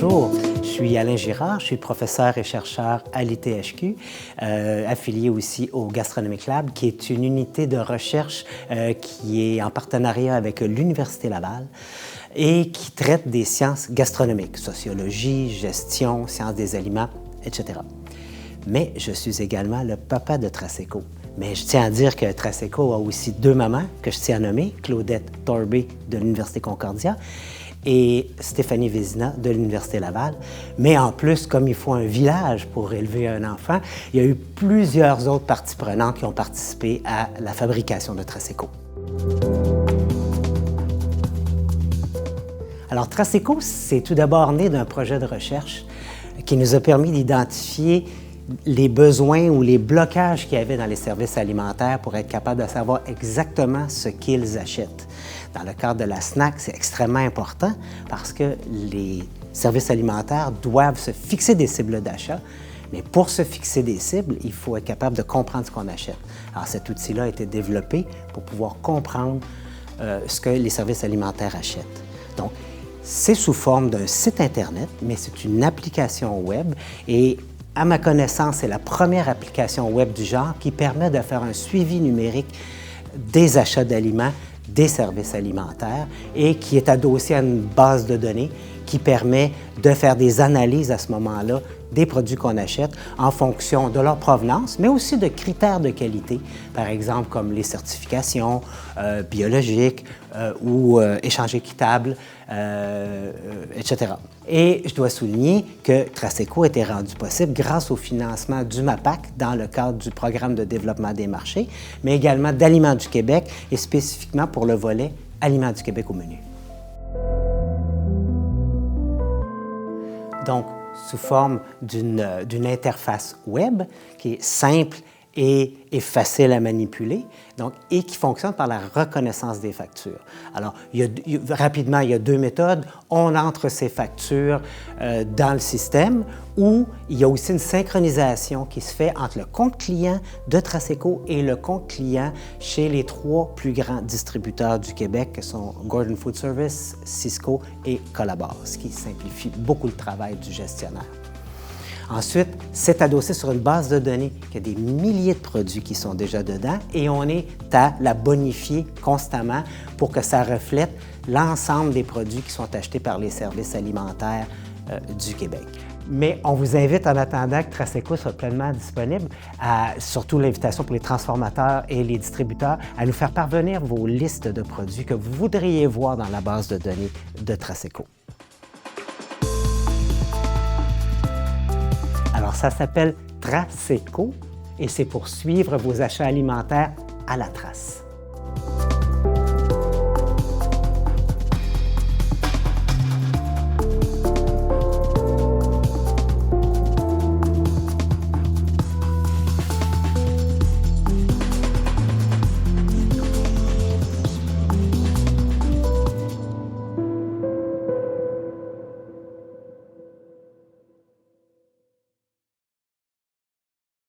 Bonjour, je suis Alain Girard, je suis professeur et chercheur à l'ITHQ, affilié aussi au Gastronomic Lab, qui est une unité de recherche qui est en partenariat avec l'Université Laval et qui traite des sciences gastronomiques, sociologie, gestion, sciences des aliments, etc. Mais je suis également le papa de Traseco. Mais je tiens à dire que Traseco a aussi deux mamans que je tiens à nommer, Claudette Torbey de l'Université Concordia et Stéphanie Vézina de l'Université Laval. Mais en plus, comme il faut un village pour élever un enfant, il y a eu plusieurs autres parties prenantes qui ont participé à la fabrication de Traseco. Alors, Traseco, c'est tout d'abord né d'un projet de recherche qui nous a permis d'identifier les besoins ou les blocages qu'il y avait dans les services alimentaires pour être capable de savoir exactement ce qu'ils achètent. Dans le cadre de la SNAC, c'est extrêmement important parce que les services alimentaires doivent se fixer des cibles d'achat, mais pour se fixer des cibles, il faut être capable de comprendre ce qu'on achète. Alors cet outil-là a été développé pour pouvoir comprendre ce que les services alimentaires achètent. Donc, c'est sous forme d'un site Internet, mais c'est une application web et à ma connaissance, c'est la première application web du genre qui permet de faire un suivi numérique des achats d'aliments, des services alimentaires et qui est adossé à une base de données qui permet de faire des analyses à ce moment-là des produits qu'on achète en fonction de leur provenance, mais aussi de critères de qualité, par exemple comme les certifications biologiques ou échange équitable, etc. Et je dois souligner que Traseco a été rendu possible grâce au financement du MAPAC dans le cadre du Programme de développement des marchés, mais également d'Aliments du Québec et spécifiquement pour le volet Aliments du Québec au menu. Donc, sous forme d'une interface web qui est simple et facile à manipuler, donc, et qui fonctionne par la reconnaissance des factures. Alors, rapidement, il y a deux méthodes. On entre ces factures dans le système ou il y a aussi une synchronisation qui se fait entre le compte client de Traseco et le compte client chez les trois plus grands distributeurs du Québec, qui sont Gordon Food Service, Sysco et Colabor, ce qui simplifie beaucoup le travail du gestionnaire. Ensuite, c'est adossé sur une base de données qui a des milliers de produits qui sont déjà dedans et on est à la bonifier constamment pour que ça reflète l'ensemble des produits qui sont achetés par les services alimentaires du Québec. Mais on vous invite, en attendant que Traseco soit pleinement disponible, surtout l'invitation pour les transformateurs et les distributeurs, à nous faire parvenir vos listes de produits que vous voudriez voir dans la base de données de Traseco. Alors, ça s'appelle Traseco et c'est pour suivre vos achats alimentaires à la trace.